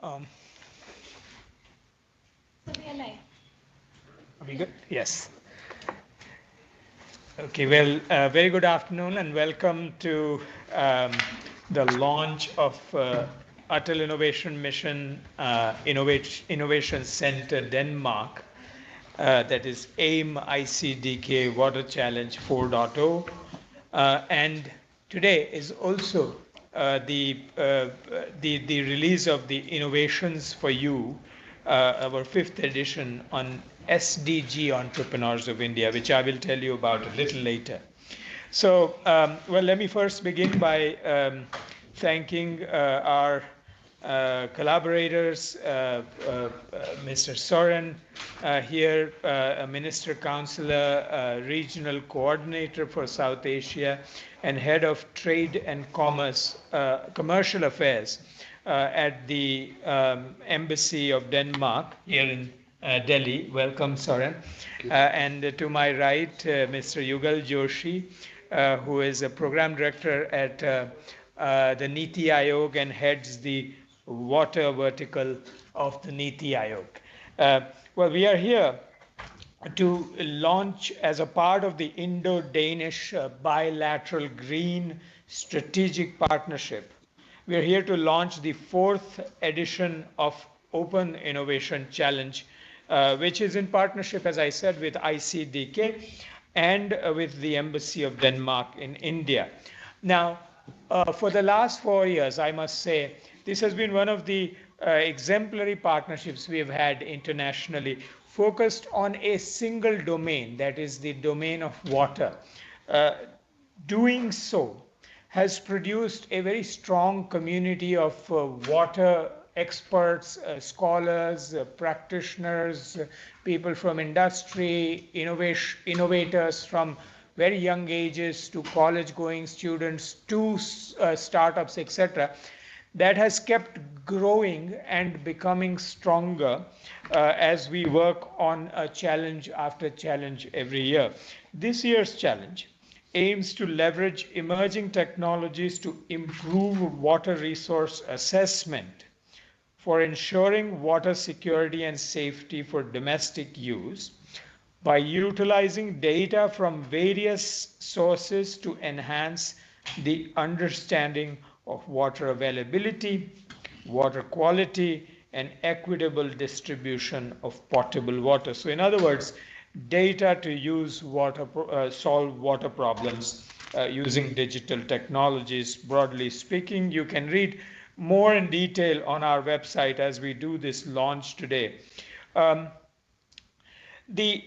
Are we good? Yes. Okay, well, very good afternoon and welcome to um, the launch of Atal Innovation Mission Innovation Center Denmark, that is AIM ICDK Water Challenge 4.0. And today is also the release of the Innovations for You, our fifth edition on SDG Entrepreneurs of India, which I will tell you about a little later. So, well, let me first begin by thanking our collaborators, Mr. Soren here, a Minister Councillor, Regional Coordinator for South Asia, and Head of Trade and Commerce, Commercial Affairs at the Embassy of Denmark here in Delhi. Welcome, Soren. And to my right, Mr. Yugal Joshi, who is a Program Director at the NITI Aayog and heads the water vertical of the NITI Aayog. Well, we are here to launch as a part of the Indo-Danish bilateral green strategic partnership. We are here to launch the fourth edition of Open Innovation Challenge, which is in partnership, as I said, with ICDK and with the Embassy of Denmark in India. Now, for the last 4 years, I must say, this has been one of the exemplary partnerships we have had internationally, focused on a single domain, that is the domain of water. Doing so has produced a very strong community of water experts, scholars, practitioners, people from industry, innovators from very young ages to college-going students to startups, etc., that has kept growing and becoming stronger as we work on a challenge after challenge every year. This year's challenge aims to leverage emerging technologies to improve water resource assessment for ensuring water security and safety for domestic use by utilizing data from various sources to enhance the understanding of water availability, water quality, and equitable distribution of potable water. So in other words, data to use solve water problems using digital technologies. Broadly speaking, you can read more in detail on our website as we do this launch today. The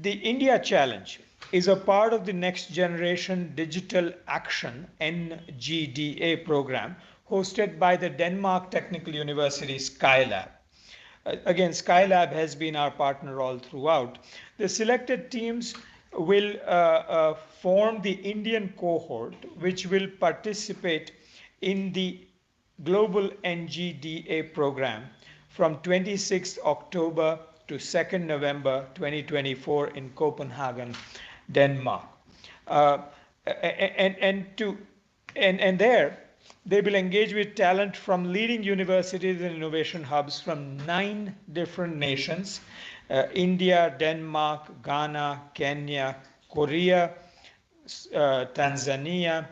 India Challenge is a part of the Next Generation Digital Action (NGDA) program hosted by the Denmark Technical University Skylab. Again, Skylab has been our partner all throughout. The selected teams will form the Indian cohort, which will participate in the Global NGDA program from 26 October to 2nd November 2024 in Copenhagen, Denmark. And there, they will engage with talent from leading universities and innovation hubs from 9 different nations, India, Denmark, Ghana, Kenya, Korea, Tanzania,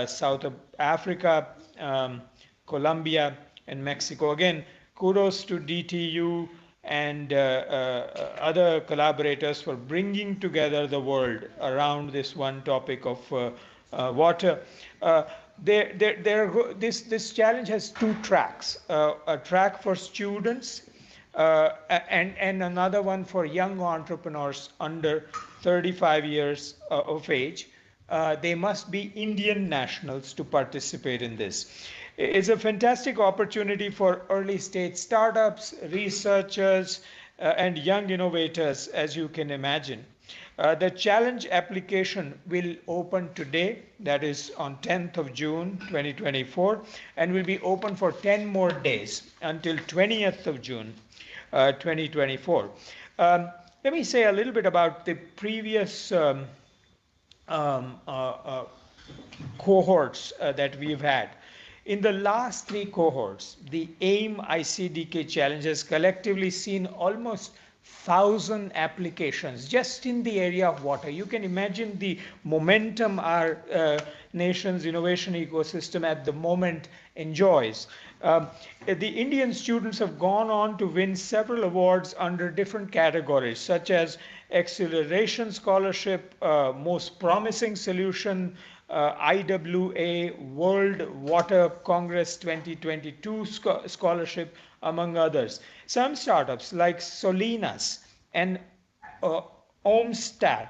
South Africa, Colombia, and Mexico. Again, kudos to DTU and other collaborators for bringing together the world around this one topic of water. This challenge has 2 tracks, a track for students and another one for young entrepreneurs under 35 years of age. They must be Indian nationals to participate in this. It's a fantastic opportunity for early stage startups, researchers, and young innovators, as you can imagine. The challenge application will open today, that is on 10th of June 2024, and will be open for 10 more days until 20th of June 2024. Let me say a little bit about the previous cohorts that we've had. In the last 3 cohorts, the AIM ICDK challenge has collectively seen almost 1,000 applications just in the area of water. You can imagine the momentum our nation's innovation ecosystem at the moment enjoys. The Indian students have gone on to win several awards under different categories, such as Acceleration Scholarship, Most Promising Solution, IWA World Water Congress 2022 Scholarship, among others. Some startups like Solinas and uh, OMSAT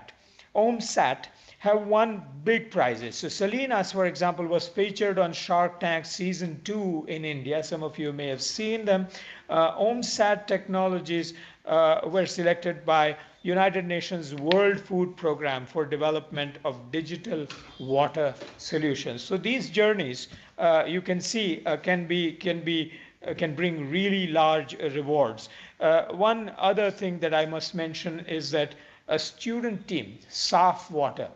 have won big prizes. So Salinas, for example, was featured on Shark Tank Season 2 in India. Some of you may have seen them. OMSAT technologies were selected by United Nations World Food Program for development of digital water solutions. So these journeys, you can see, can bring really large rewards. One other thing that I must mention is that a student team, SAF Water,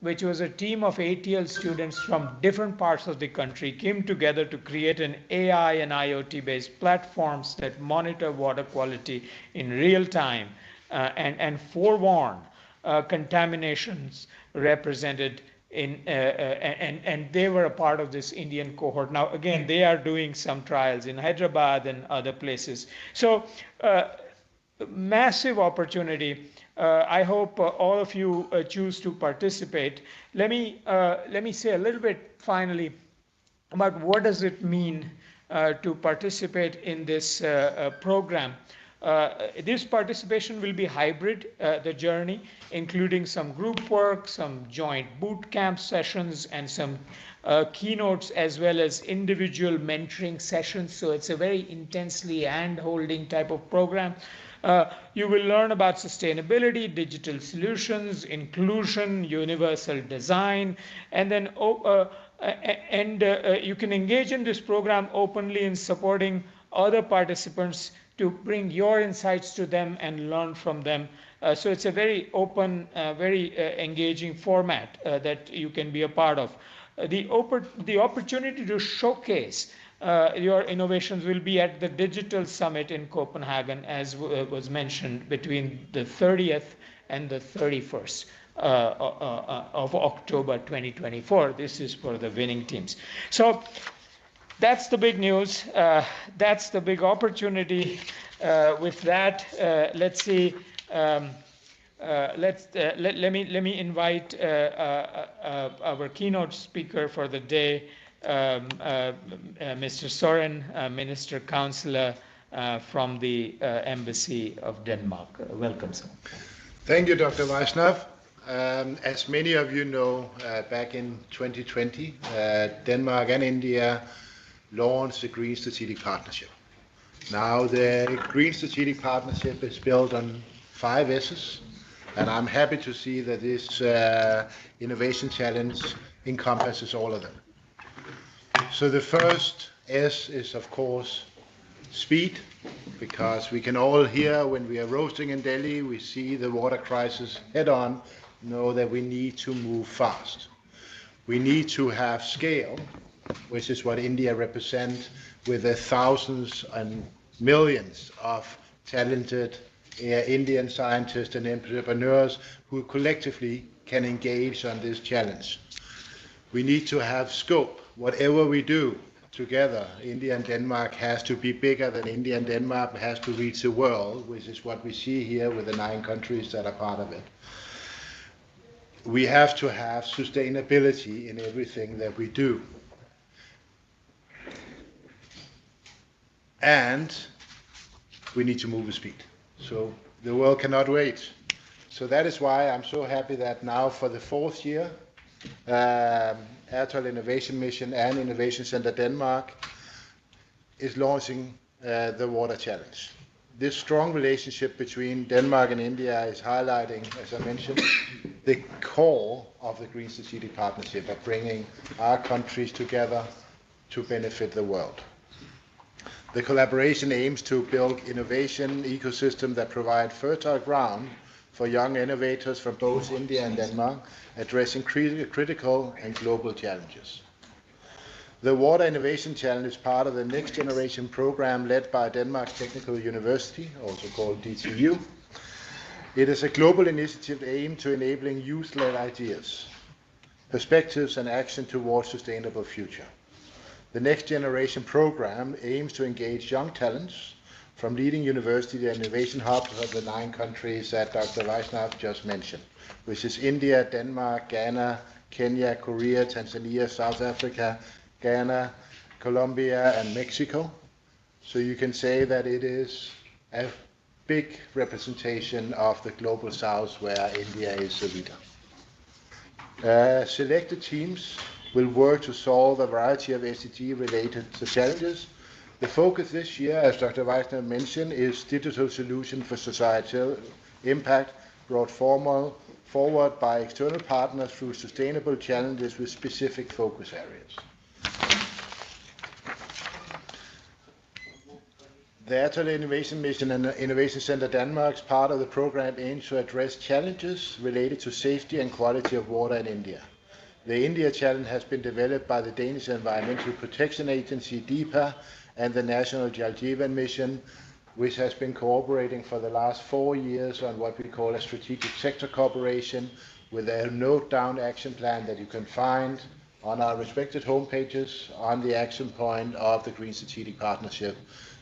which was a team of ATL students from different parts of the country, came together to create an AI and IoT-based platforms that monitor water quality in real time and forewarn contaminations represented in and they were a part of this Indian cohort. Now again, they are doing some trials in Hyderabad and other places. So massive opportunity. I hope all of you choose to participate. Let me say a little bit finally about what does it mean to participate in this program. This participation will be hybrid, the journey, including some group work, some joint boot camp sessions, and some keynotes, as well as individual mentoring sessions. So it's a very intensely hand-holding type of program. You will learn about sustainability, digital solutions, inclusion, universal design, and then you can engage in this program openly in supporting other participants to bring your insights to them and learn from them. So it's a very open, very engaging format that you can be a part of. The opportunity to showcase your innovations will be at the Digital Summit in Copenhagen, as was mentioned, between the 30th and the 31st of October 2024. This is for the winning teams. So that's the big news. That's the big opportunity. With that, let's see. Let me invite our keynote speaker for the day, Mr. Soren, Minister Counselor from the Embassy of Denmark. Welcome, sir. Thank you, Dr. Vaishnav. As many of you know, back in 2020, Denmark and India launched the Green Strategic Partnership. Now, the Green Strategic Partnership is built on 5 S's, and I'm happy to see that this innovation challenge encompasses all of them. So the first S is, of course, speed, because we can all hear when we are roasting in Delhi, we see the water crisis head on, know that we need to move fast. We need to have scale, which is what India represents, with the thousands and millions of talented Indian scientists and entrepreneurs who collectively can engage on this challenge. We need to have scope. Whatever we do together, India and Denmark has to be bigger than India and Denmark, has to reach the world, which is what we see here with the 9 countries that are part of it. We have to have sustainability in everything that we do. And we need to move with speed. So the world cannot wait. So that is why I'm so happy that now for the 4th year, Airtel Innovation Mission and Innovation Center Denmark is launching the Water Challenge. This strong relationship between Denmark and India is highlighting, as I mentioned, the core of the Green Strategic Partnership of bringing our countries together to benefit the world. The collaboration aims to build innovation ecosystem that provide fertile ground for young innovators from both India and Denmark, addressing critical and global challenges. The Water Innovation Challenge is part of the Next Generation program led by Denmark's Technical University, also called DTU. It is a global initiative aimed to enabling youth-led ideas, perspectives and action towards sustainable future. The Next Generation program aims to engage young talents from leading university and innovation hubs of the 9 countries that Dr. Vaishnav just mentioned, which is India, Denmark, Ghana, Kenya, Korea, Tanzania, South Africa, Ghana, Colombia, and Mexico. So you can say that it is a big representation of the global south where India is the leader. Selected teams will work to solve a variety of SDG-related challenges. The focus this year, as Dr. Vaishnav mentioned, is digital solution for societal impact brought forward by external partners through sustainable challenges with specific focus areas. The Atal Innovation Mission and Innovation Center Denmark's part of the program aims to address challenges related to safety and quality of water in India. The India Challenge has been developed by the Danish Environmental Protection Agency, DEPA, and the National Jal Jeevan Mission, which has been cooperating for the last 4 years on what we call a strategic sector cooperation with a note-down action plan that you can find on our respected homepages on the action point of the Green Strategic Partnership,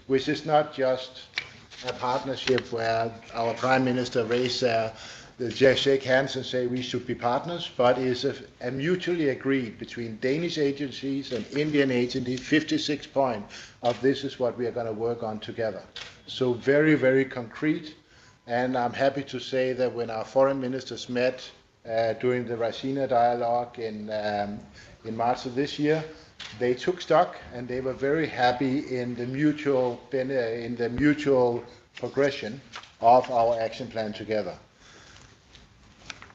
which is not just a partnership where our Prime Minister raised just shake hands and say we should be partners, but is a mutually agreed between Danish agencies and Indian agencies, 56 points of this is what we are going to work on together. So very, very concrete, and I'm happy to say that when our foreign ministers met during the Rasina dialogue in March of this year, they took stock and they were very happy in the mutual progression of our action plan together.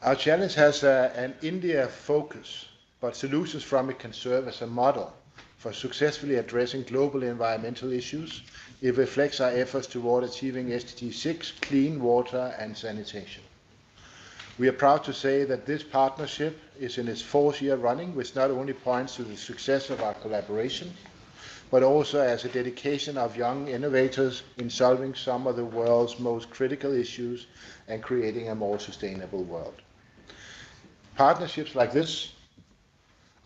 Our challenge has an India focus, but solutions from it can serve as a model for successfully addressing global environmental issues. It reflects our efforts toward achieving SDG 6, clean water and sanitation. We are proud to say that this partnership is in its 4th year running, which not only points to the success of our collaboration, but also as a dedication of young innovators in solving some of the world's most critical issues and creating a more sustainable world. Partnerships like this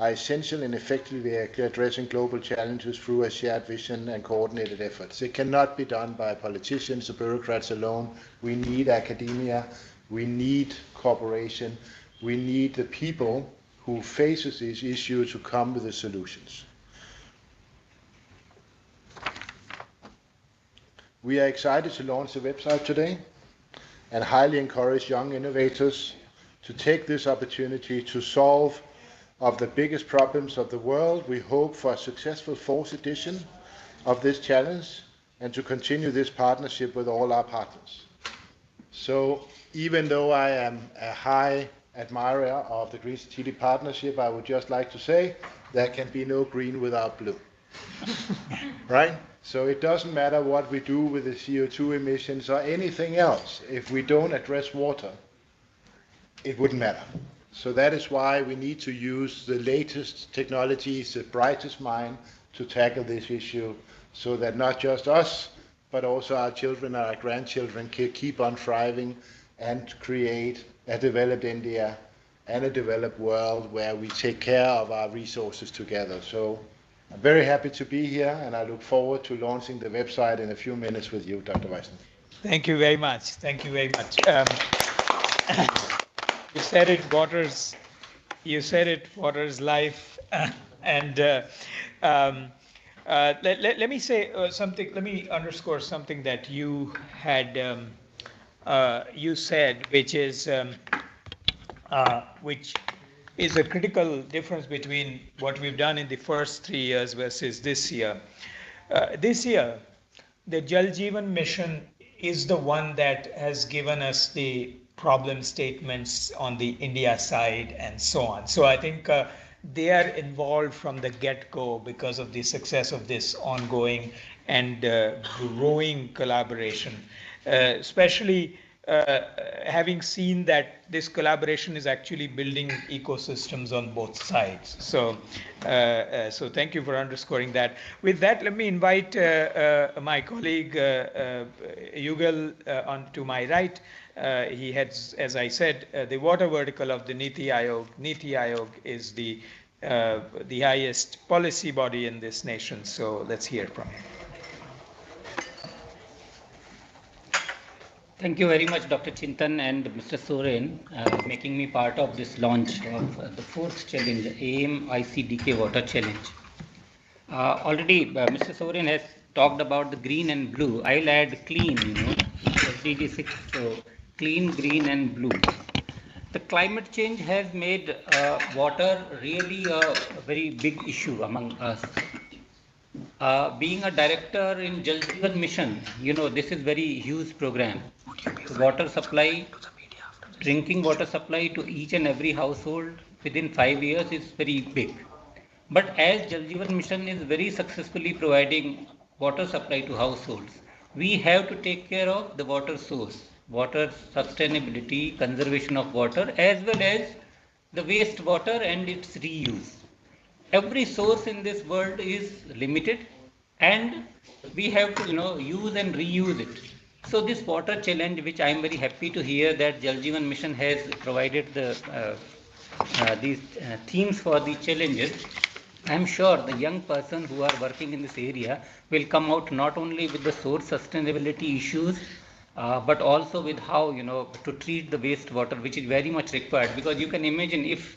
are essential in effectively addressing global challenges through a shared vision and coordinated efforts. It cannot be done by politicians or bureaucrats alone. We need academia, we need cooperation, we need the people who faces these issues to come with the solutions. We are excited to launch the website today and highly encourage young innovators to take this opportunity to solve of the biggest problems of the world. We hope for a successful 4th edition of this challenge and to continue this partnership with all our partners. So even though I am a high admirer of the Green Strategic Partnership, I would just like to say there can be no green without blue. Right? So it doesn't matter what we do with the CO2 emissions or anything else. If we don't address water, it wouldn't matter. So that is why we need to use the latest technologies, the brightest mind to tackle this issue so that not just us, but also our children and our grandchildren can keep on thriving and create a developed India and a developed world where we take care of our resources together. So I'm very happy to be here and I look forward to launching the website in a few minutes with you, Dr. Vaishnav. Thank you very much. Thank you very much. You said it, water's life. And let me say something, let me underscore something that you had, you said, which is a critical difference between what we've done in the first 3 years versus this year. This year, the Jal Jeevan mission is the one that has given us the problem statements on the India side and so on. So I think they are involved from the get-go because of the success of this ongoing and growing collaboration, especially having seen that this collaboration is actually building ecosystems on both sides. So, so thank you for underscoring that. With that, let me invite my colleague Yugal on to my right. He heads, as I said, the water vertical of the NITI Aayog. NITI Aayog is the highest policy body in this nation. So let's hear from him. Thank you very much, Dr. Chintan and Mr. Soren, making me part of this launch of the fourth challenge, AIM ICDK Water Challenge. Already, Mr. Soren has talked about the green and blue. I'll add clean, SDG 6, so clean, green, and blue. The climate change has made water really a very big issue among us. Being a director in Jal Jeevan Mission, this is very huge program. Water supply, drinking water supply to each and every household within 5 years is very big. But as Jal Jeevan Mission is very successfully providing water supply to households, we have to take care of the water source, water sustainability, conservation of water, as well as the wastewater and its reuse. Every source in this world is limited, and we have to use and reuse it. So this water challenge, which I am very happy to hear that Jal Jeevan Mission has provided these themes for the challenges, I am sure the young person who are working in this area will come out not only with the source sustainability issues, but also with how to treat the wastewater, which is very much required. Because you can imagine if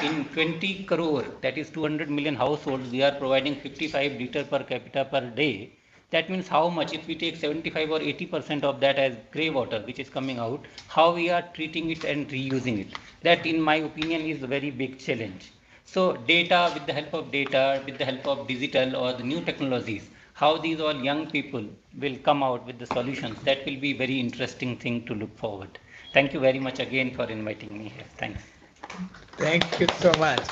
in 20 crore, that is 200 million households, we are providing 55 liter per capita per day. That means how much, if we take 75 or 80% of that as grey water which is coming out, how we are treating it and reusing it. That, in my opinion, is a very big challenge. So data, with the help of data, with the help of digital or the new technologies, how these all young people will come out with the solutions, that will be a very interesting thing to look forward. Thank you very much again for inviting me here. Thanks. Thank you so much.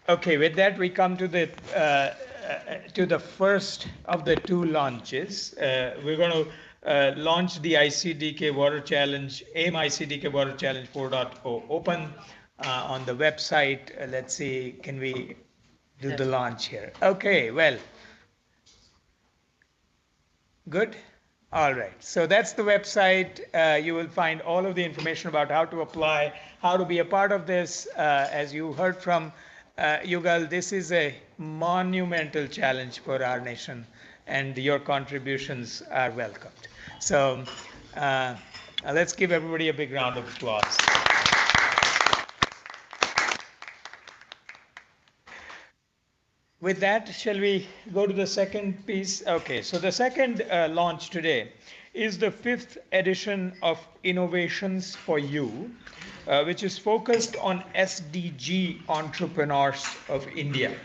Okay, with that we come to the first of the two launches. We're going to launch the ICDK Water Challenge, AIM ICDK Water Challenge 4.0 open on the website. Let's see, can we do the launch here? Okay, well, good. All right, so that's the website. You will find all of the information about how to apply, how to be a part of this. As you heard from Yugal, this is a monumental challenge for our nation, and your contributions are welcomed. So let's give everybody a big round of applause. With that, shall we go to the second piece? Okay, so the second launch today is the 5th edition of Innovations for You, which is focused on SDG entrepreneurs of India.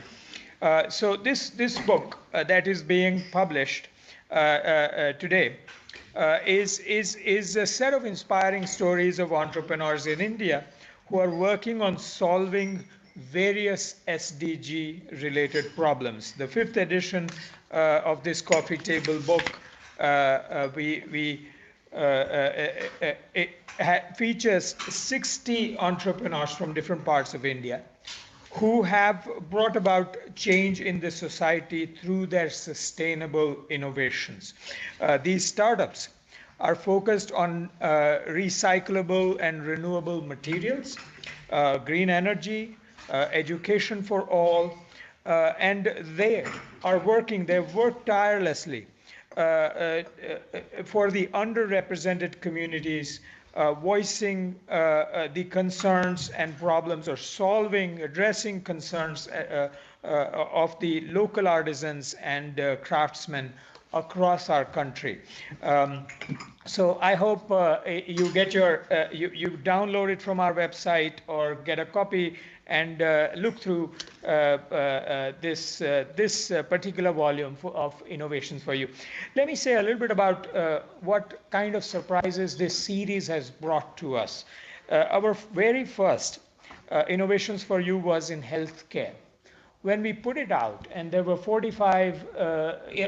So this book that is being published today is a set of inspiring stories of entrepreneurs in India who are working on solving various SDG related problems. The 5th edition of this coffee table book features 60 entrepreneurs from different parts of India who have brought about change in the society through their sustainable innovations. These startups are focused on recyclable and renewable materials, green energy, education for all, and they've worked tirelessly for the underrepresented communities, voicing the concerns and problems, or addressing concerns of the local artisans and craftsmen across our country. So I hope you get you download it from our website or get a copy and look through this particular volume of Innovations for You. Let me say a little bit about what kind of surprises this series has brought to us. Our very first Innovations for You was in healthcare. When we put it out, and there were 45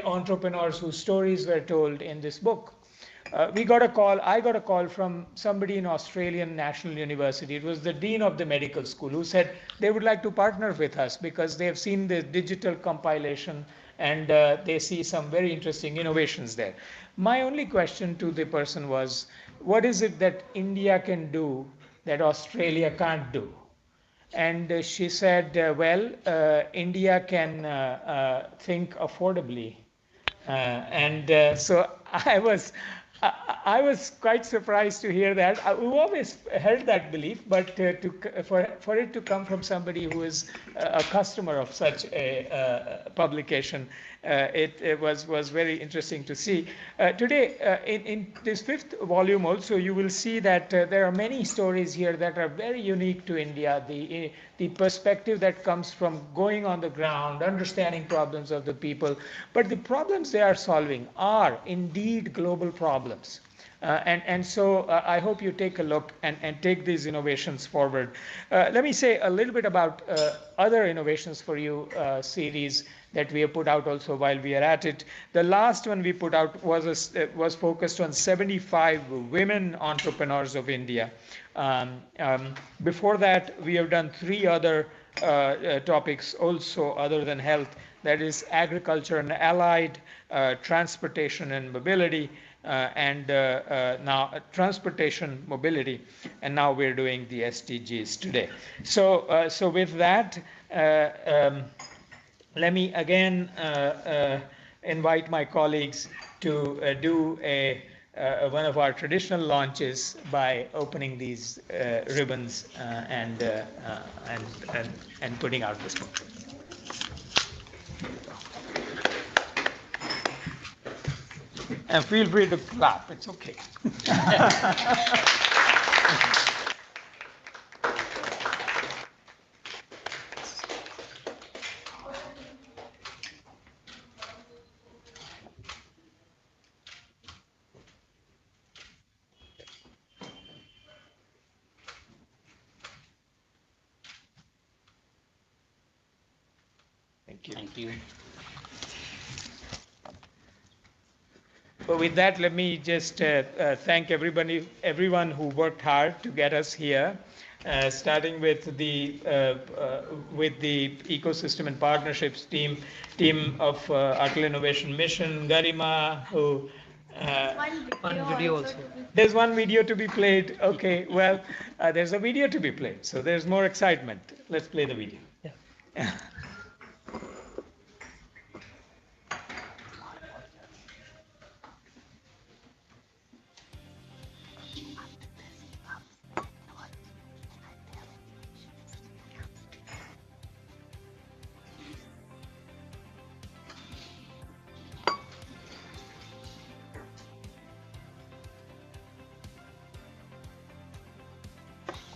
entrepreneurs whose stories were told in this book, we got a call, I got a call from somebody in Australian National University. It was the dean of the medical school who said they would like to partner with us because they have seen the digital compilation and they see some very interesting innovations there. My only question to the person was, what is it that India can do that Australia can't do? And she said, well, India can think affordably. So I was, I was quite surprised to hear that. We've always held that belief, but for it to come from somebody who is a customer of such a publication, it was very interesting to see. Today, in this fifth volume also, you will see that there are many stories here that are very unique to India. The perspective that comes from going on the ground, understanding problems of the people. But the problems they are solving are indeed global problems. So I hope you take a look and take these innovations forward. Let me say a little bit about other innovations for you series that we have put out also while we are at it. The last one we put out was focused on 75 women entrepreneurs of India. Before that, we have done 3 other topics also other than health, that is agriculture and allied, transportation and mobility, and now transportation mobility, and now we're doing the SDGs today. So with that, let me again invite my colleagues to do one of our traditional launches by opening these ribbons and putting out the smoke. And feel free to clap, it's okay. Thank you. Thank you. But with that, let me just thank everyone who worked hard to get us here, starting with the ecosystem and partnerships team of Atal Innovation Mission, Garima, who. One video also. There's one video to be played. Okay, well, there's a video to be played, so there's more excitement. Let's play the video. Yeah.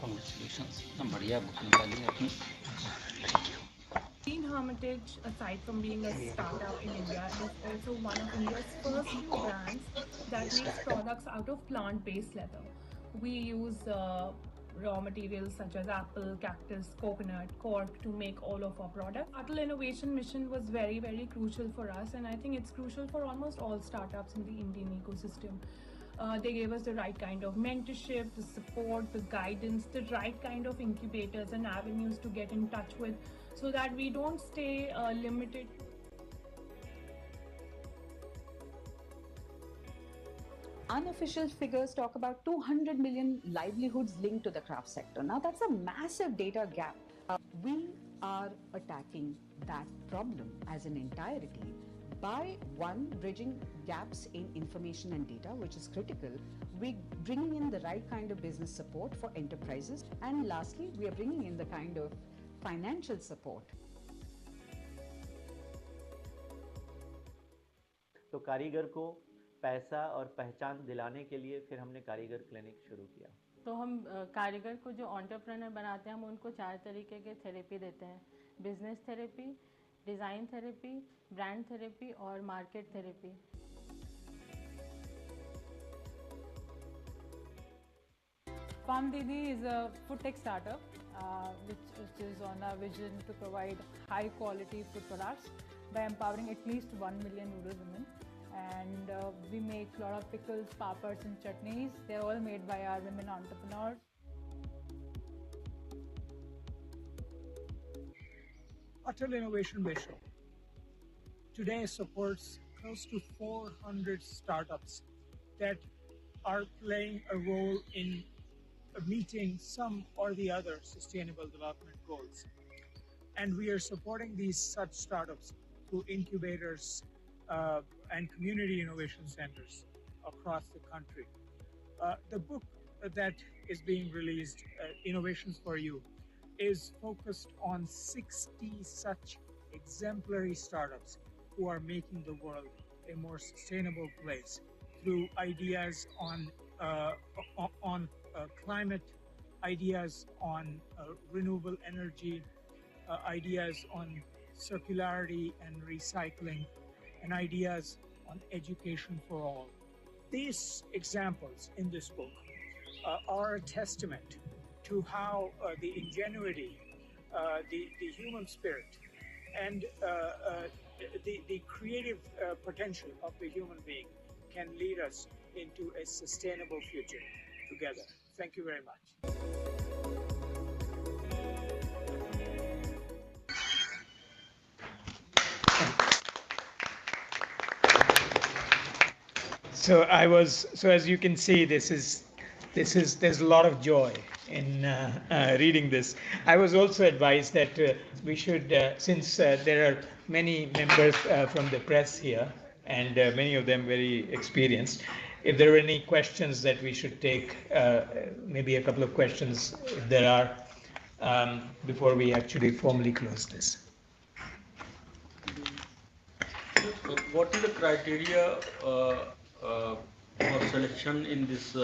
Congratulations. बढ़िया book निकाली है अपनी. Green Hermitage, aside from being a startup in India, is also one of India's first few brands that makes products out of plant-based leather. We use raw materials such as apple, cactus, coconut, cork to make all of our products. Atal Innovation Mission was very, very crucial for us, and I think it's crucial for almost all startups in the Indian ecosystem. They gave us the right kind of mentorship, the support, the guidance, the right kind of incubators and avenues to get in touch with, so that we don't stay limited. Unofficial figures talk about 200 million livelihoods linked to the craft sector. Now that's a massive data gap. We are attacking that problem as an entirety by bridging gaps in information and data, which is critical. We're bringing in the right kind of business support for enterprises, and lastly, we are bringing in the kind of financial support. तो कारीगर को पैसा और पहचान दिलाने के लिए फिर हमने कारीगर क्लिनिक शुरू किया. तो हम कारीगर को जो एंटरप्रेन्योर बनाते हैं, हम उनको 4 तरीके के थेरेपी देते हैं: business therapy, design therapy, brand therapy और market therapy. Farm Didi is a food tech startup which is on a vision to provide high quality food products by empowering at least 1 million rural women. And we make a lot of pickles, papads, and chutneys. They're all made by our women entrepreneurs. Atal Innovation Mission today supports close to 400 startups that are playing a role in meeting some or the other sustainable development goals. And we are supporting these such startups through incubators and community innovation centers across the country. The book that is being released, Innovations for You, is focused on 60 such exemplary startups who are making the world a more sustainable place through ideas on climate, ideas on renewable energy, ideas on circularity and recycling, and ideas on education for all. These examples in this book are a testament to how the ingenuity, the human spirit, and the creative potential of the human being can lead us into a sustainable future together. Thank you very much. So as you can see, there's a lot of joy in reading this. I was also advised that we should, since there are many members from the press here, and many of them very experienced, if there are any questions that we should take, maybe a couple of questions, if there are, before we actually formally close this. What is the criteria for selection in this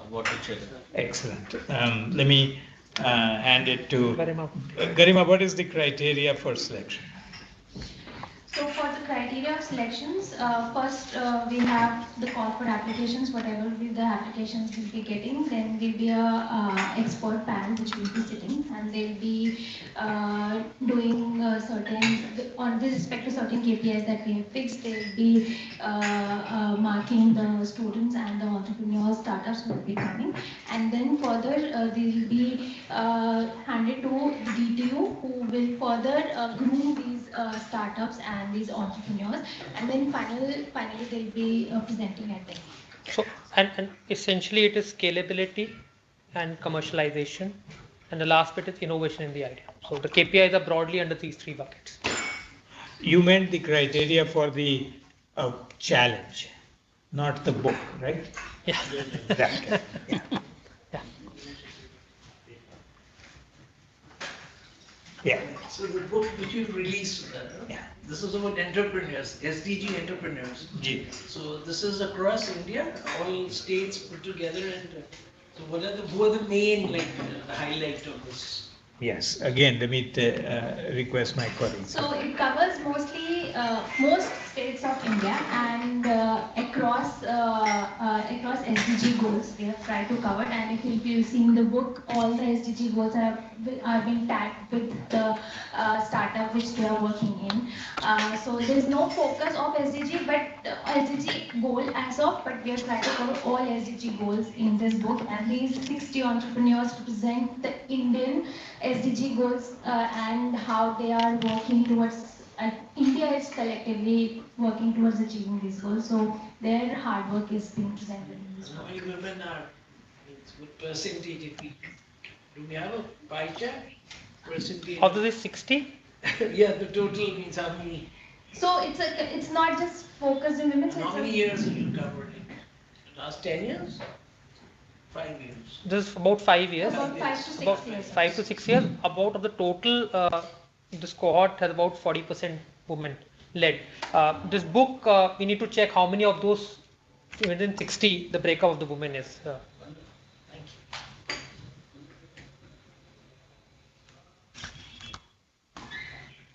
water challenge? Excellent. Let me hand it to Garima. What is the criteria for selection? So for the criteria of selections, first we have the call for applications, whatever the applications we'll be getting, then there'll be a expert panel which will be sitting, and they'll be doing certain, on with respect to certain KPIs that we have fixed, they'll be marking the students and the entrepreneurs, startups who will be coming, and then further they'll be handed to the DTU who will further groom these startups and these entrepreneurs, and then finally they'll be presenting at them. So and essentially it is scalability and commercialization, and the last bit is innovation in the idea. So the KPIs are broadly under these three buckets. You meant the criteria for the challenge, not the book, right? Yeah. That, yeah. Yeah. So the book which you released, this is about entrepreneurs, SDG entrepreneurs. Yeah. So this is across India, all states put together, and so what are the main the highlight of this? Yes. Again, let me request my colleagues. So it covers mostly most states of India and across SDG goals we have tried to cover. And if you've seen the book, all the SDG goals are being tagged with the startup which they are working in. So there's no focus of SDG, but SDG goal as of, but we have tried to cover all SDG goals in this book. And these 60 entrepreneurs represent the Indian SDG goals and how they are working towards. India is collectively working towards achieving these goals, so their hard work is being presented in this book. How many women are, what percentage if do we have a pie chart? Percentage? Out of the 60? Yeah, the total means how many? So it's not just focused in women. So How many years have you covered it? Last 10 years? 5 years? This is about 5 years. About 5 to 6 about years. 5 to 6 years. About of the total, this cohort has about 40% women led. This book, we need to check how many of those within 60 the breakup of the women is. Thank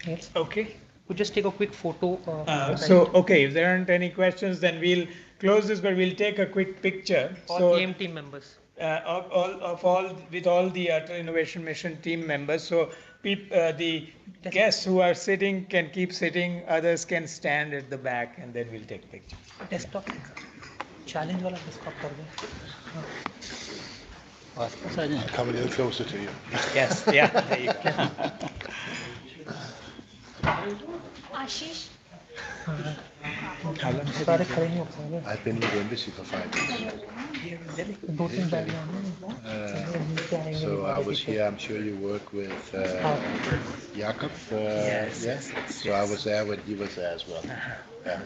Yes. Okay. We'll just take a quick photo. Okay, if there aren't any questions, then we'll close this, but we'll take a quick picture. All AIM team members. With all the Atal Innovation Mission team members. So the guests who are sitting can keep sitting, others can stand at the back, and then we'll take pictures. Desktop challenge वाला desktop कर दो. Come a little closer to you. Yes, yeah, there you go. Ashish. सारे खड़े नहीं हो सकते. I've been with the embassy for 5 years. दो तीन bag So I was here, I'm sure you work with Jakob. Yes, Yeah? So I was there when he was there as well. Yeah.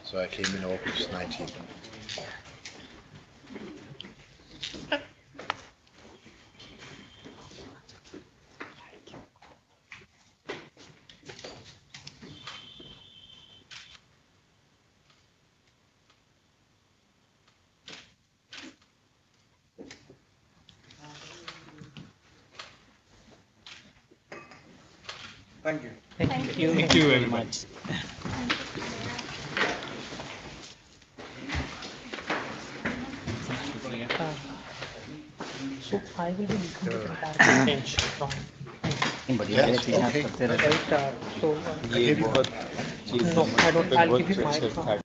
So I came in August 19. Thank you. Thank you. Thank you very much. So I will be looking at the entire bench from. Yes, okay. Right. So. No, I don't. I'll give you my.